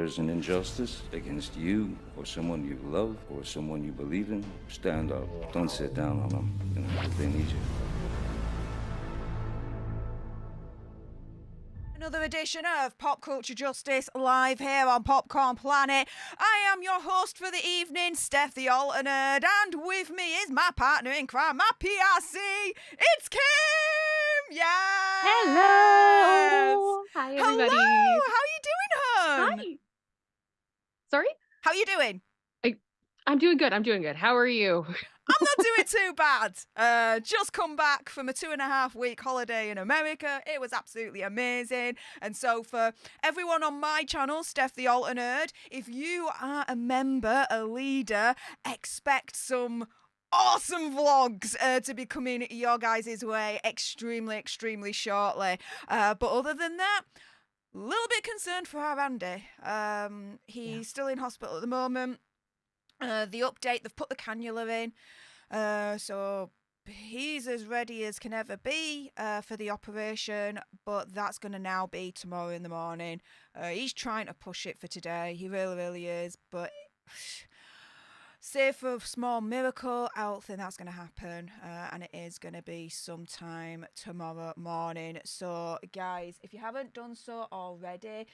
there's an injustice against you or someone you love or someone you believe in, stand up. Don't sit down on them, they need you. Another edition of Pop Culture Justice live here on Popcorn Planet. I am your host for the evening, Steph the Alternate, and with me is my partner in crime, my PRC. It's Kim! Yes! Hello! Hi, everybody. Hello! How are you doing, hon? Hi. Sorry? How are you doing? I'm doing good. How are you? I'm not doing too bad. Just come back from a 2.5-week holiday in America. It was absolutely amazing. And so for everyone on my channel, Steph the Alternate, if you are a member, a leader, expect some awesome vlogs to be coming your guys' way extremely shortly. But other than that, a little bit concerned for our Andy. He's still in hospital at the moment. The update, they've put the cannula in, so he's as ready as can ever be for the operation, but that's going to now be tomorrow in the morning. He's trying to push it for today, he really is, but save for a small miracle, I don't think that's going to happen, and it is going to be sometime tomorrow morning. So guys, if you haven't done so already,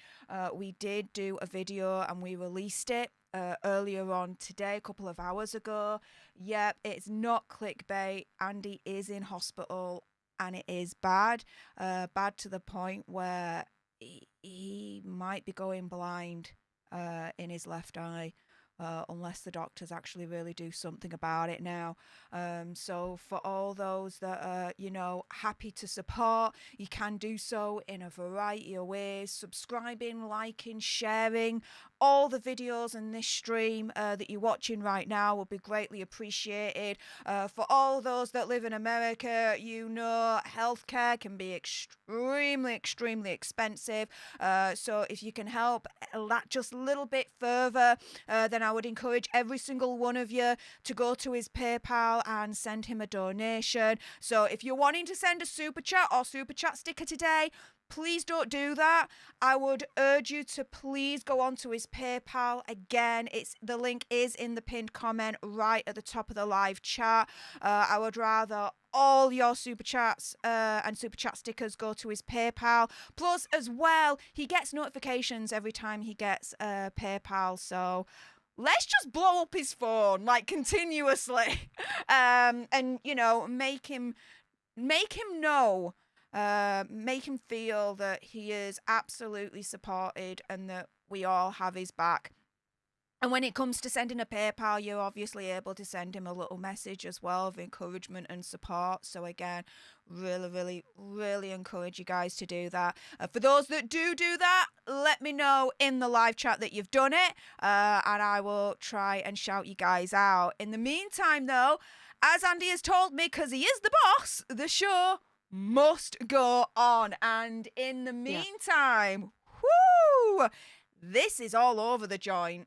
we did do a video and we released it earlier on today, a couple of hours ago. Yep, it's not clickbait. Andy is in hospital and it is bad to the point where he might be going blind in his left eye. Unless the doctors actually really do something about it now. So for all those that are, happy to support, you can do so in a variety of ways. Subscribing, liking, sharing all the videos in this stream that you're watching right now will be greatly appreciated. For all those that live in America, healthcare can be extremely expensive. So if you can help that just a little bit further, then I would encourage every single one of you to go to his PayPal and send him a donation. So if you're wanting to send a super chat or super chat sticker today, please don't do that. I would urge you to please go onto his PayPal. Again, the link is in the pinned comment right at the top of the live chat. I would rather all your super chats and super chat stickers go to his PayPal. Plus, as well, he gets notifications every time he gets PayPal. So let's just blow up his phone continuously, and make him know. Make him feel that he is absolutely supported and that we all have his back. And when it comes to sending a PayPal, you're obviously able to send him a little message as well of encouragement and support. So again, really encourage you guys to do that. For those that do that, let me know in the live chat that you've done it, and I will try and shout you guys out. In the meantime, though, as Andy has told me, because he is the boss, the show must go on. And in the meantime, this is all over the joint.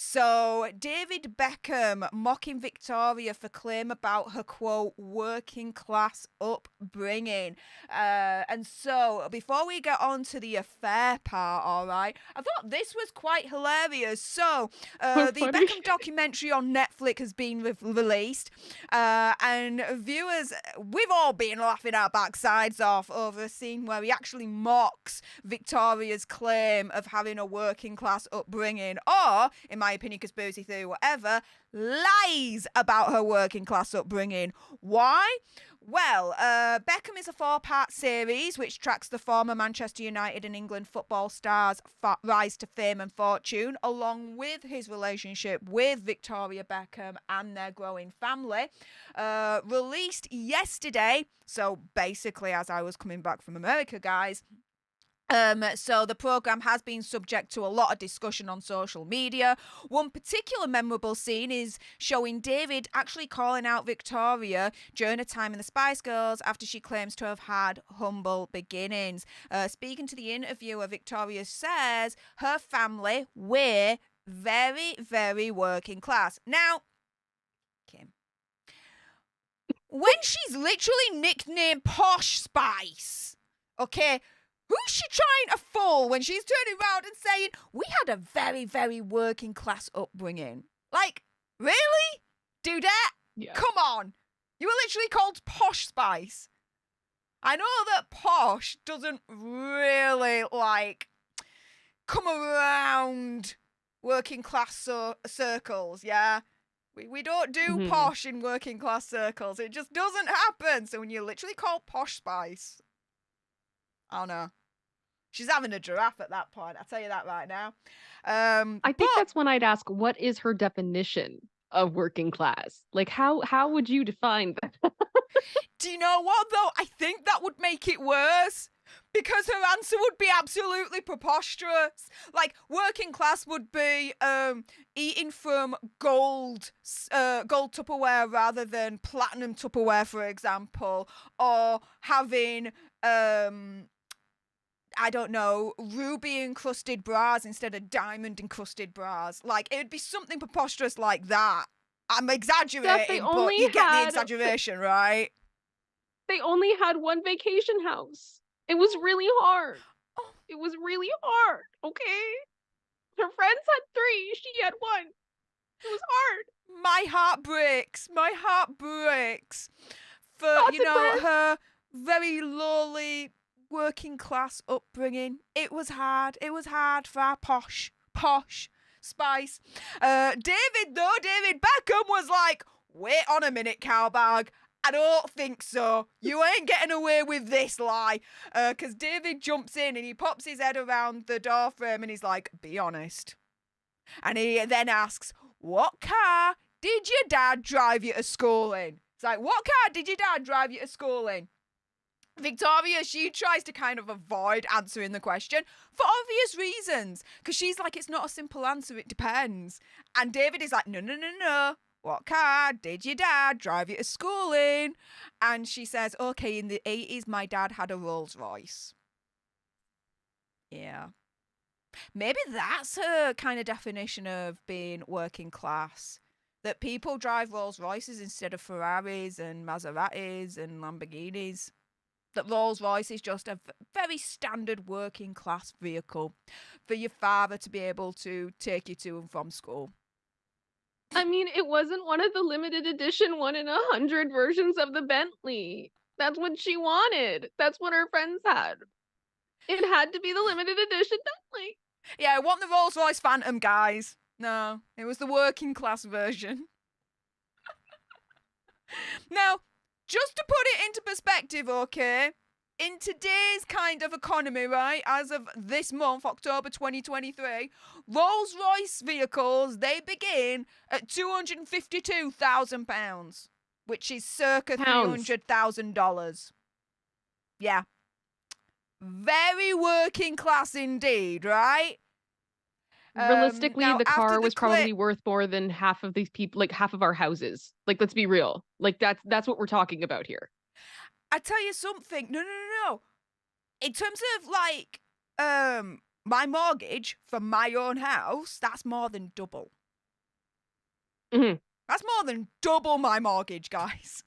So, David Beckham mocking Victoria for claim about her, quote, working class upbringing. And so, before we get on to the affair part, all right, I thought this was quite hilarious. So, the Beckham documentary on Netflix has been released, and viewers, we've all been laughing our backsides off over a scene where he actually mocks Victoria's claim of having a working class upbringing, or, in my opinion, conspiracy theory, whatever, lies about her working class upbringing. Why? Well, Beckham is a 4-part series which tracks the former Manchester United and England football star's rise to fame and fortune, along with his relationship with Victoria Beckham and their growing family. Released yesterday, so basically as I was coming back from America, guys. So the programme has been subject to a lot of discussion on social media. One particular memorable scene is showing David actually calling out Victoria during a time in the Spice Girls after she claims to have had humble beginnings. Speaking to the interviewer, Victoria says her family were very working class. Now, Kim, when she's literally nicknamed Posh Spice, okay, Who's she trying to fool when she's turning around and saying, we had a very, very working class upbringing? Like, really? Do that? Yeah. Come on. You were literally called Posh Spice. I know that posh doesn't really, like, come around working class circles, yeah? We don't do posh in working class circles. It just doesn't happen. So when you're literally called Posh Spice, I don't know. She's having a giraffe at that point. I'll tell you that right now. I think that's when I'd ask, what is her definition of working class? Like, how would you define that? Do you know what, though? I think that would make it worse. Because her answer would be absolutely preposterous. Like, working class would be eating from gold Tupperware rather than platinum Tupperware, for example, or having I don't know, ruby encrusted bras instead of diamond encrusted bras. Like, it would be something preposterous like that. I'm exaggerating, but you get the exaggeration, right? They only had one vacation house. It was really hard. It was really hard, okay? Her friends had 3. She had 1. It was hard. My heart breaks. My heart breaks. For, Not her very lowly working class upbringing. It was hard. It was hard for our posh Spice. David Beckham was like, wait on a minute, cowbag. I don't think so. You ain't getting away with this lie. Because David jumps in and he pops his head around the door frame and he's like, be honest. And he then asks, what car did your dad drive you to school in? It's like, what car did your dad drive you to school in? Victoria, she tries to kind of avoid answering the question for obvious reasons. Because she's like, it's not a simple answer, it depends. And David is like, no. What car did your dad drive you to school in? And she says, okay, in the 80s, my dad had a Rolls Royce. Yeah. Maybe that's her kind of definition of being working class. That people drive Rolls Royces instead of Ferraris and Maseratis and Lamborghinis. That Rolls Royce is just a very standard working class vehicle for your father to be able to take you to and from school. I mean, it wasn't one of the limited edition 1 in 100 versions of the Bentley. That's what she wanted. That's what her friends had. It had to be the limited edition Bentley. Yeah, I want the Rolls Royce Phantom, guys. No, it was the working class version. Now, just to put it into perspective, okay? In today's kind of economy, right, as of this month, October 2023, Rolls-Royce vehicles, they begin at £252,000, which is circa $300,000. Yeah. Very working class indeed, right? Realistically, now, the car after was probably worth more than half of these people, like half of our houses. Like, let's be real. Like, that's what we're talking about here. I tell you something. No. In terms of like my mortgage for my own house, that's more than double. That's more than double my mortgage, guys.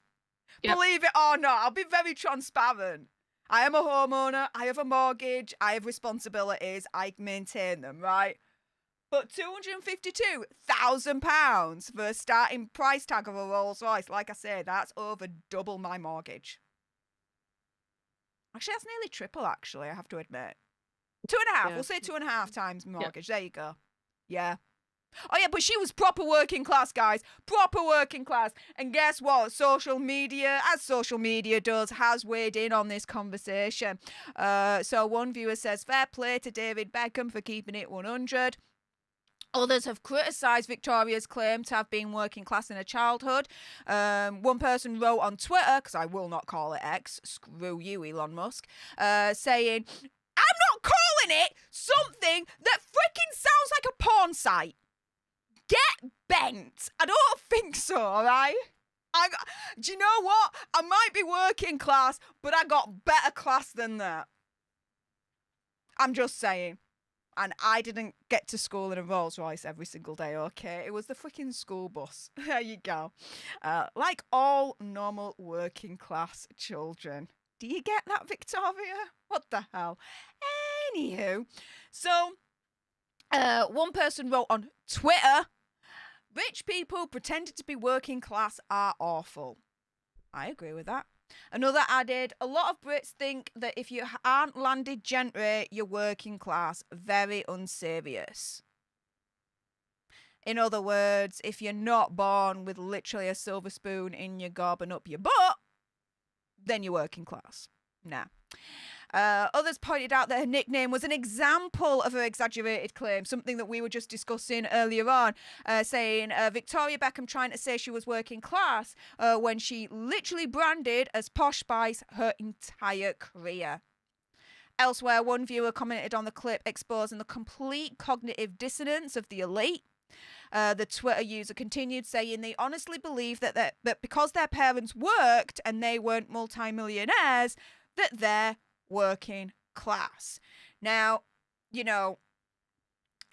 Yep. Believe it or not, I'll be very transparent. I am a homeowner. I have a mortgage. I have responsibilities. I maintain them, right? But £252,000 for a starting price tag of a Rolls Royce, like I say, that's over double my mortgage. Actually, that's nearly triple, actually, I have to admit. 2.5. Yeah. We'll say 2.5 times mortgage. Yeah. There you go. Yeah. Oh, yeah, but she was proper working class, guys. Proper working class. And guess what? Social media, as social media does, has weighed in on this conversation. So one viewer says, fair play to David Beckham for keeping it 100. Others have criticised Victoria's claim to have been working class in her childhood. One person wrote on Twitter, because I will not call it X, screw you, Elon Musk, saying, I'm not calling it something that freaking sounds like a porn site. Get bent. I don't think so, alright? Do you know what? I might be working class, but I got better class than that. I'm just saying. And I didn't get to school in a Rolls Royce every single day, okay? It was the freaking school bus. There you go. Like all normal working class children. Do you get that, Victoria? What the hell? Anywho, so one person wrote on Twitter, rich people pretending to be working class are awful. I agree with that. Another added, a lot of Brits think that if you aren't landed gentry, you're working class. Very unserious. In other words, if you're not born with literally a silver spoon in your gob and up your butt, then you're working class. Nah. Others pointed out that her nickname was an example of her exaggerated claim, something that we were just discussing earlier on, saying Victoria Beckham trying to say she was working class when she literally branded as Posh Spice her entire career. Elsewhere, one viewer commented on the clip exposing the complete cognitive dissonance of the elite. The Twitter user continued saying they honestly believe that because their parents worked and they weren't multimillionaires, that they're working class. Now, you know,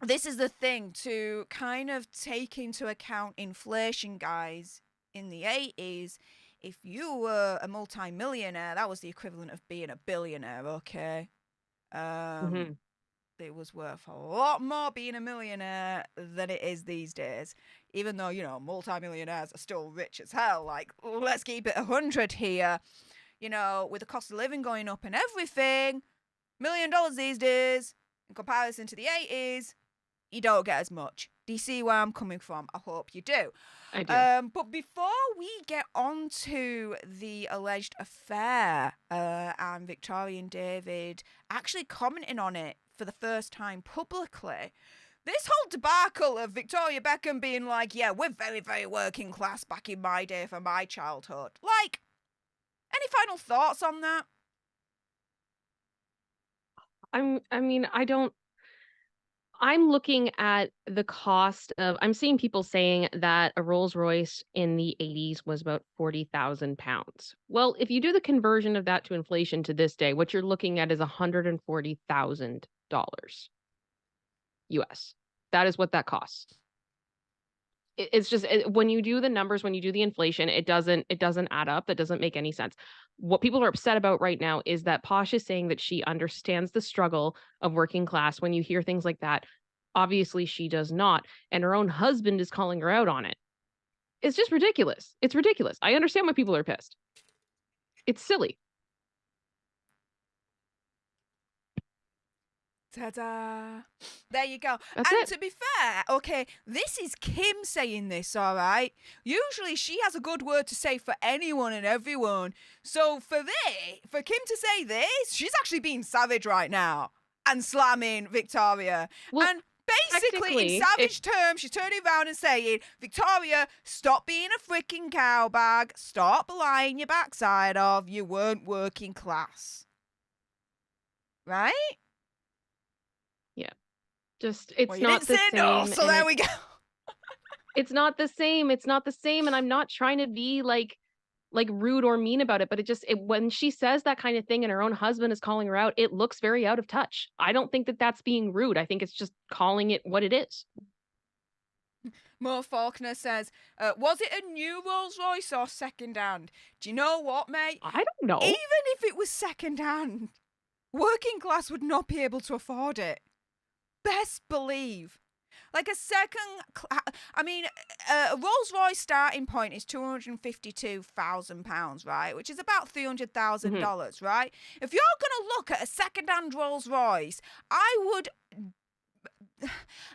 this is the thing to kind of take into account inflation, guys. In the 80s, if you were a multimillionaire, that was the equivalent of being a billionaire, okay? It was worth a lot more being a millionaire than it is these days. Even though, you know, multimillionaires are still rich as hell. Like, let's keep it 100 here. You know, with the cost of living going up and everything, $1 million these days, in comparison to the 80s, you don't get as much. Do you see where I'm coming from? I hope you do. I do. But before we get on to the alleged affair and Victoria and David actually commenting on it for the first time publicly, this whole debacle of Victoria Beckham being like, yeah, we're very, very working class back in my day for my childhood. Like, any final thoughts on that? I'm looking at the cost of, I'm seeing people saying that a Rolls Royce in the 80s was about 40,000 pounds. Well, if you do the conversion of that to inflation to this day, what you're looking at is $140,000 US. That is what that costs. It's just when you do the numbers, when you do the inflation, it doesn't add up. That doesn't make any sense. What people are upset about right now is that Posh is saying that she understands the struggle of working class. When you hear things like that, obviously she does not, and her own husband is calling her out on it. It's just ridiculous. It's ridiculous. I understand why people are pissed. It's silly. Ta-da! There you go. That's and it. to be fair, okay, this is Kim saying this, all right? Usually she has a good word to say for anyone and everyone. So for Kim to say this, she's actually being savage right now and slamming Victoria. Well, and basically, in technically, savage terms, she's turning around and saying, Victoria, stop being a freaking cowbag. Stop lying your backside off. You weren't working class. Right? Yeah. Just, it's Well, you not didn't the say same. no, so and there we go. It's not the same. It's not the same. And I'm not trying to be like rude or mean about it, but when she says that kind of thing and her own husband is calling her out, it looks very out of touch. I don't think that that's being rude. I think it's just calling it what it is. Mo Faulkner says, was it a new Rolls Royce or second hand? Do you know what, mate? I don't know. Even if it was second hand, working class would not be able to afford it. Best believe. Like a Rolls Royce starting point is £252,000, right? Which is about $300,000, right? If you're going to look at a second-hand Rolls Royce, I would,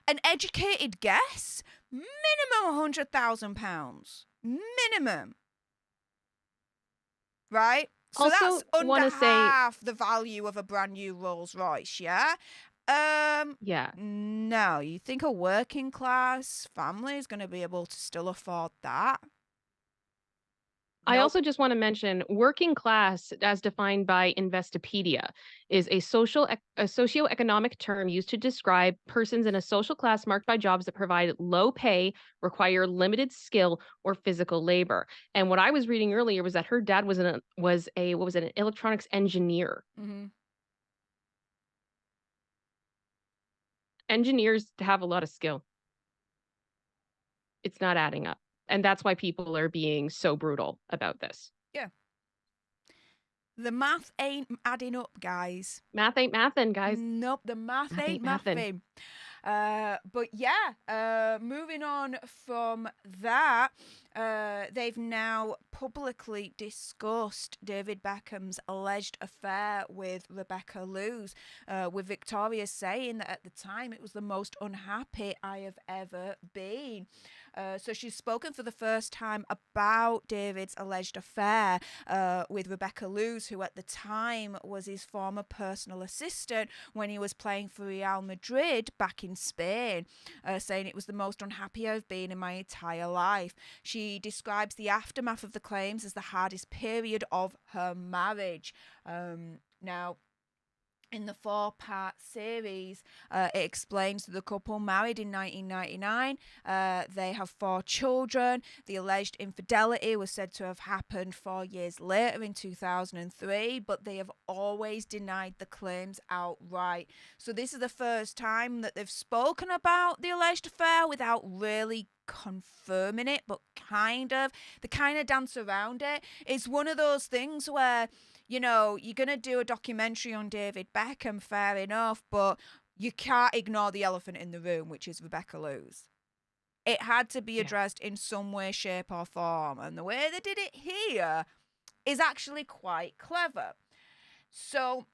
an educated guess, minimum £100,000. Minimum. Right? So Also, that's under wanna say- half the value of a brand new Rolls Royce, yeah? Yeah. No, you think a working class family is going to be able to still afford that? I Nope. also just want to mention working class, as defined by Investopedia, is a socioeconomic term used to describe persons in a social class marked by jobs that provide low pay, require limited skill or physical labor. And what I was reading earlier was that her dad was an electronics engineer. Mm-hmm. Engineers have a lot of skill. It's not adding up. And that's why people are being so brutal about this. Yeah. The math ain't adding up, guys. Math ain't mathin', guys. Nope, the math Math ain't ain't mathin'. mathing. But yeah, moving on from that, they've now publicly discussed David Beckham's alleged affair with Rebecca Lewis, with Victoria saying that at the time it was the most unhappy I have ever been. So she's spoken for the first time about David's alleged affair with Rebecca Lewis, who at the time was his former personal assistant when he was playing for Real Madrid back in Spain, saying it was the most unhappy I've been in my entire life. She describes the aftermath of the claims as the hardest period of her marriage. Now, in the 4-part series, it explains that the couple married in 1999. They have 4 children. The alleged infidelity was said to have happened 4 years later in 2003, but they have always denied the claims outright. So this is the first time that they've spoken about the alleged affair without really confirming it, but they kind of dance around it. It's one of those things where, you know, you're going to do a documentary on David Beckham, fair enough, but you can't ignore the elephant in the room, which is Rebecca Lewis. It had to be addressed in some way, shape, or form. And the way they did it here is actually quite clever. So,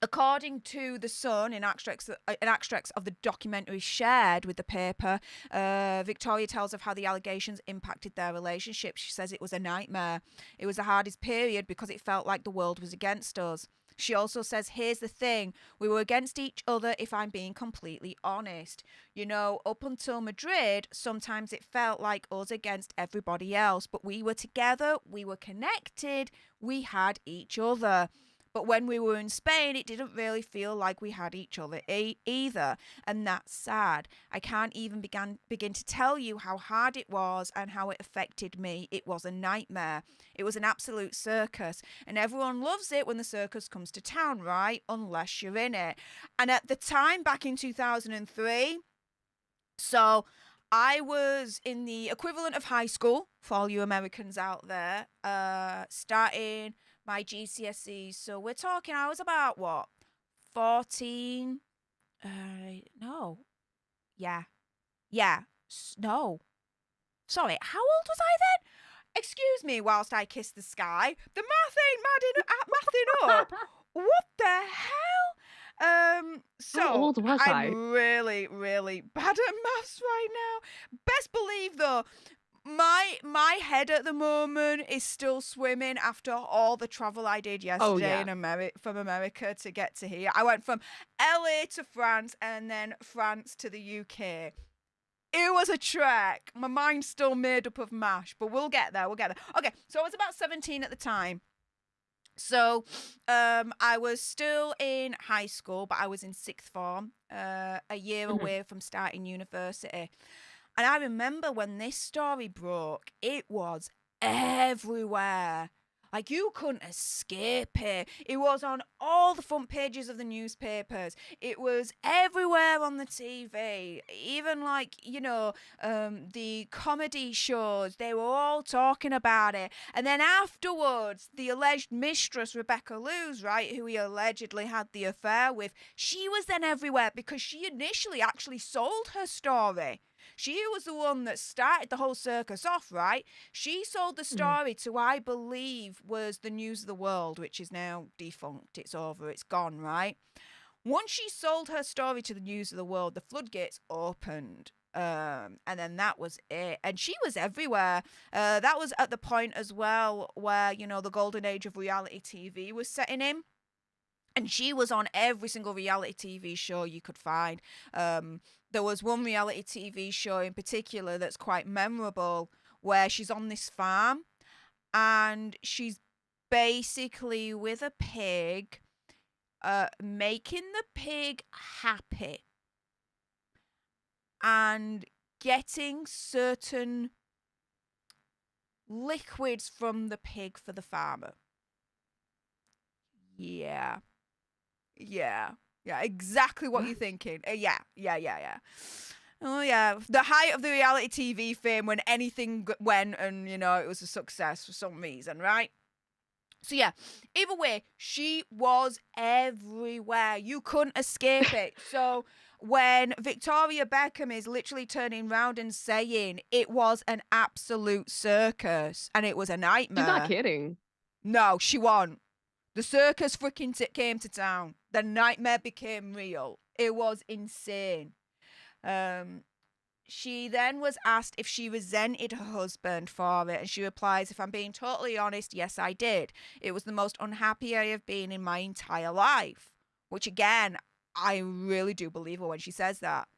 according to The Sun, in extracts of the documentary shared with the paper, Victoria tells of how the allegations impacted their relationship. She says it was a nightmare. It was the hardest period because it felt like the world was against us. She also says, here's the thing, we were against each other if I'm being completely honest. You know, up until Madrid, sometimes it felt like us against everybody else, but we were together, we were connected, we had each other. But when we were in Spain, it didn't really feel like we had each other either. And that's sad. I can't even begin to tell you how hard it was and how it affected me. It was a nightmare. It was an absolute circus. And everyone loves it when the circus comes to town, right? Unless you're in it. And at the time, back in 2003, so I was in the equivalent of high school, for all you Americans out there, starting my GCSEs. So we're talking, I was about what? 14? No. Yeah. No. Sorry, how old was I then? Excuse me whilst I kiss the sky. The math ain't mathing up. What the hell? So How old was I? I'm really, really bad at maths right now. Best believe though, my head at the moment is still swimming after all the travel I did yesterday in from America to get to here. I went from LA to France and then France to the UK. It was a trek. My mind's still made up of mash, but we'll get there. Okay, so I was about 17 at the time. So I was still in high school, but I was in 6th form, a year away from starting university. And I remember when this story broke, it was everywhere. Like, you couldn't escape it. It was on all the front pages of the newspapers. It was everywhere on the TV. Even, like, you know, the comedy shows, they were all talking about it. And then afterwards, the alleged mistress, Rebecca Lewis, right, who he allegedly had the affair with, she was then everywhere because she initially actually sold her story. She was the one that started the whole circus off, right? She sold the story to, I believe, was the News of the World, which is now defunct. It's over. It's gone, right? Once she sold her story to the News of the World, the floodgates opened. And then that was it. And she was everywhere. That was at the point as well where, you know, the golden age of reality TV was setting in. And she was on every single reality TV show you could find. There was one reality TV show in particular that's quite memorable where she's on this farm and she's basically with a pig, making the pig happy and getting certain liquids from the pig for the farmer. Yeah, exactly what you're thinking. Yeah. Oh, yeah. The height of the reality TV fame when anything went and, you know, it was a success for some reason, right? So yeah, either way, she was everywhere. You couldn't escape it. So when Victoria Beckham is literally turning round and saying it was an absolute circus and it was a She's not nightmare. kidding. No, she won't. The circus freaking came to town. The nightmare became real. It was insane. Um, she then was asked if she resented her husband for it, and she replies, "If I'm being totally honest, yes, I did. It was the most unhappy I have been in my entire life." Which, again, I really do believe her when she says that.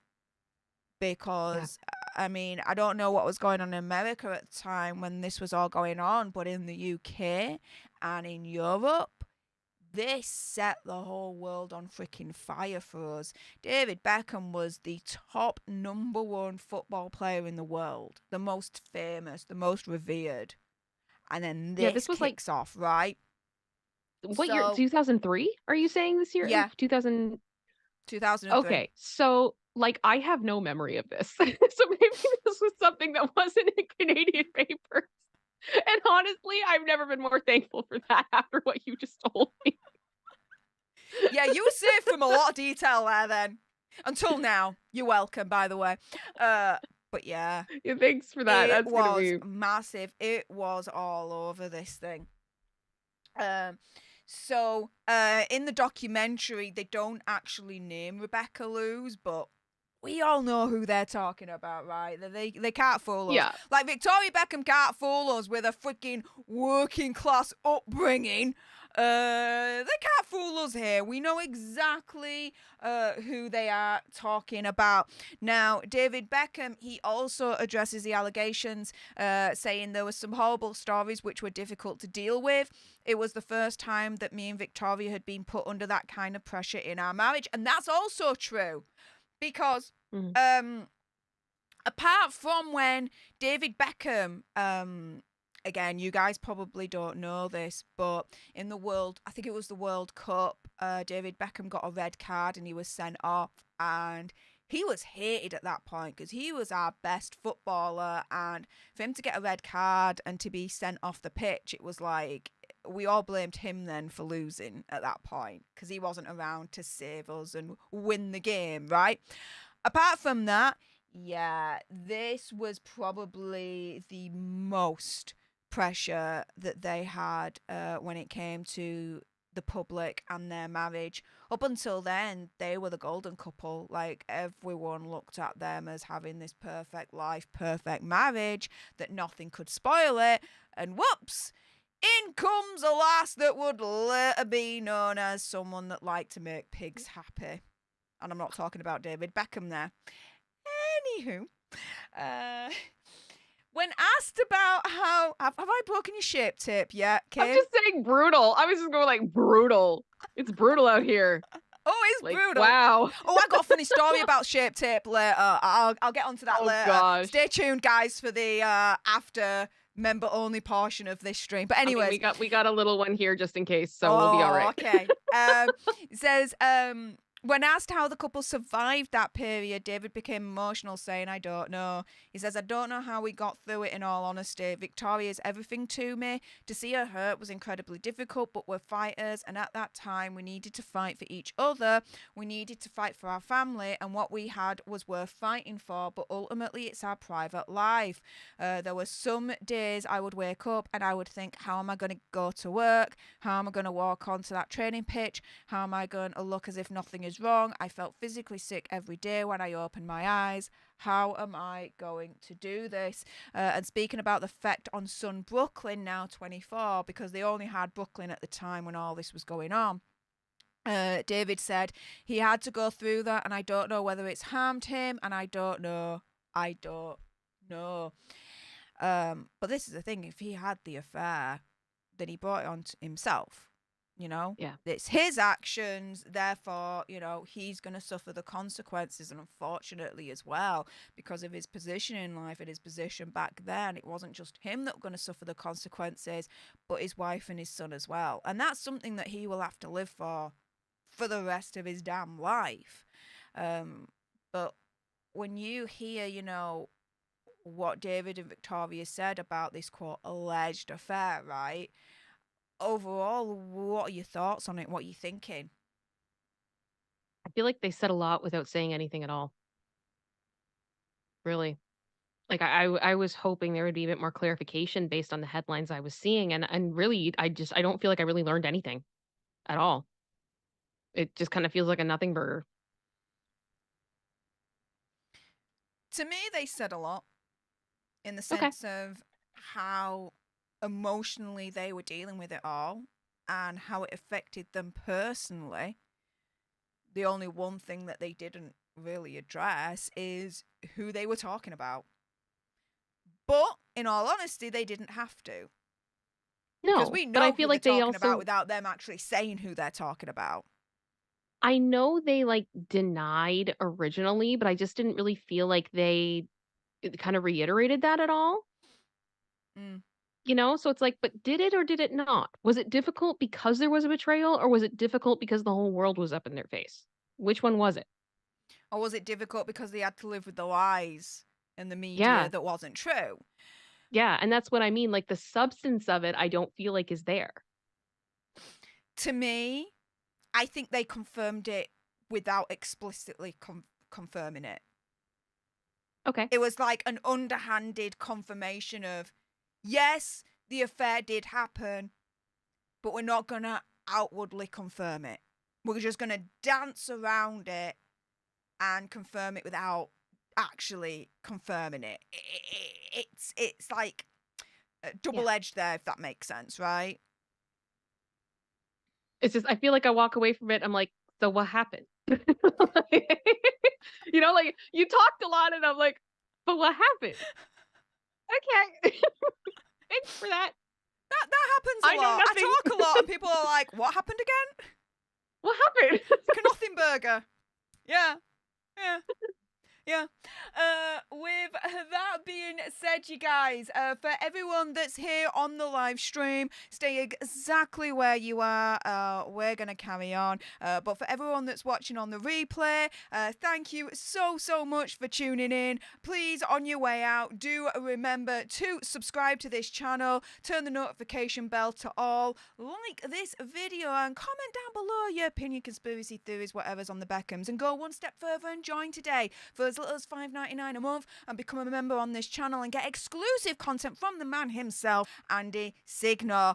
Because, I mean, I don't know what was going on in America at the time when this was all going on, but in the UK and in Europe, this set the whole world on freaking fire for us. David Beckham was the top #1 football player in the world, the most famous, the most revered. And then Yeah, this this was like kicks off, right? what year? So, 2003? Are you saying this year? yeah, 2000. 2003. Okay, so like I have no memory of this. So maybe this was something that wasn't in Canadian papers. And honestly, I've never been more thankful for that after what you just told me. Yeah, you were saved from a lot of detail there then. Until now. You're welcome, by the way. But yeah, Yeah, thanks for that. it That's gonna was be massive. It was all over this thing. So in the documentary, they don't actually name Rebecca Luz, but we all know who they're talking about, right? They can't fool us. yeah. Like Victoria Beckham can't fool us with a freaking working class upbringing. They can't fool us here. We know exactly who they are talking about. Now, David Beckham, he also addresses the allegations, saying there were some horrible stories which were difficult to deal with. It was the first time that me and Victoria had been put under that kind of pressure in our marriage, and that's also true. Because apart from when David Beckham, again, you guys probably don't know this, but in the world, I think it was the World Cup, David Beckham got a red card and he was sent off, and he was hated at that point because he was our best footballer, and for him to get a red card and to be sent off the pitch, it was like we all blamed him then for losing at that point because he wasn't around to save us and win the game, right? Apart from that, yeah, this was probably the most pressure that they had when it came to the public and their marriage. Up until then, they were the golden couple. Like, everyone looked at them as having this perfect life, perfect marriage, that nothing could spoil it. And whoops! In comes a lass that would later be known as someone that liked to make pigs happy. And I'm not talking about David Beckham there. Anywho, when asked about how... Have I broken your shape tape yet, Kim? I'm just saying brutal. I was just going like brutal. It's brutal out here. Oh, it's Like, brutal. wow. Oh, I got a funny story about shape tape later. I'll get onto that Oh, later. gosh. Stay tuned, guys, for the after member only portion of this stream. But anyways, I mean, we got a little one here just in case, so we'll be all right. Okay. It says, when asked how the couple survived that period, David became emotional, saying, "I don't know." He says, "I don't know how we got through it, in all honesty. Victoria's everything to me. To see her hurt was incredibly difficult, but we're fighters, and at that time we needed to fight for each other. We needed to fight for our family, and what we had was worth fighting for, but ultimately it's our private life. There were some days I would wake up and I would think, how am I going to go to work? How am I going to walk onto that training pitch? How am I going to look as if nothing is wrong? I felt physically sick every day when I opened my eyes. How am I going to do this?" And speaking about the effect on son Brooklyn, now 24, because they only had Brooklyn at the time when all this was going on. David said he had to go through that, and I don't know whether it's harmed him, and I don't know. But this is the thing: if he had the affair, then he brought it on to himself. You know, Yeah. it's his actions, therefore, you know, he's going to suffer the consequences. And unfortunately, as well, because of his position in life and his position back then, it wasn't just him that was going to suffer the consequences, but his wife and his son as well. And that's something that he will have to live for the rest of his damn life. But when you hear, you know, what David and Victoria said about this, quote, alleged affair, right? overall, what are your thoughts on it? What are you thinking? I feel like they said a lot without saying anything at all. Really. Like I was hoping there would be a bit more clarification based on the headlines I was seeing, and really I don't feel like I really learned anything at all. It just kind of feels like a nothing burger. To me, they said a lot in the Okay. sense of how emotionally they were dealing with it all and how it affected them personally. The only one thing that they didn't really address is who they were talking about. But in all honesty, they didn't have to. Because No, we but I know feel who they're like they talking about also without them actually saying who they're talking about. I know they like denied originally, but I just didn't really feel like they kind of reiterated that at all. Mm. You know, so it's like, but did it or did it not? Was it difficult because there was a betrayal, or was it difficult because the whole world was up in their face? Which one was it? Or was it difficult because they had to live with the lies in the media Yeah. that wasn't true? Yeah, and that's what I mean, like, the substance of it, I don't feel like is there. To me, I think they confirmed it without explicitly confirming it. Okay. It was like an underhanded confirmation of, yes, the affair did happen, but we're not going to outwardly confirm it. We're just going to dance around it and confirm it without actually confirming it. It's like double-edged there, if that makes sense, right? It's just I feel like I walk away from it, I'm like, "So what happened?" You know, like, you talked a lot, and I'm like, "But what happened?" Okay. Thanks for that. That happens I a know lot. I nothing. talk a lot, and people are like, "What happened again?" What happened? Nothing burger. Yeah. Yeah. Yeah. With that being said, you guys, for everyone that's here on the live stream, stay exactly where you are. We're going to carry on. But for everyone that's watching on the replay, thank you so much for tuning in. Please, on your way out, do remember to subscribe to this channel, turn the notification bell to all, like this video, and comment down below your opinion, conspiracy theories, whatever's on the Beckhams, and go one step further and join today for as little as $5.99 a month and become a member on this channel and get exclusive content from the man himself, Andy Signor.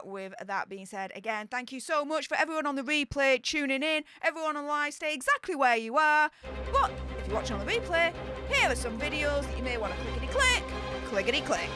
With that being said, again, thank you so much for everyone on the replay tuning in. Everyone on live, stay exactly where you are. But if you're watching on the replay, here are some videos that you may want to clickety-click, clickety-click.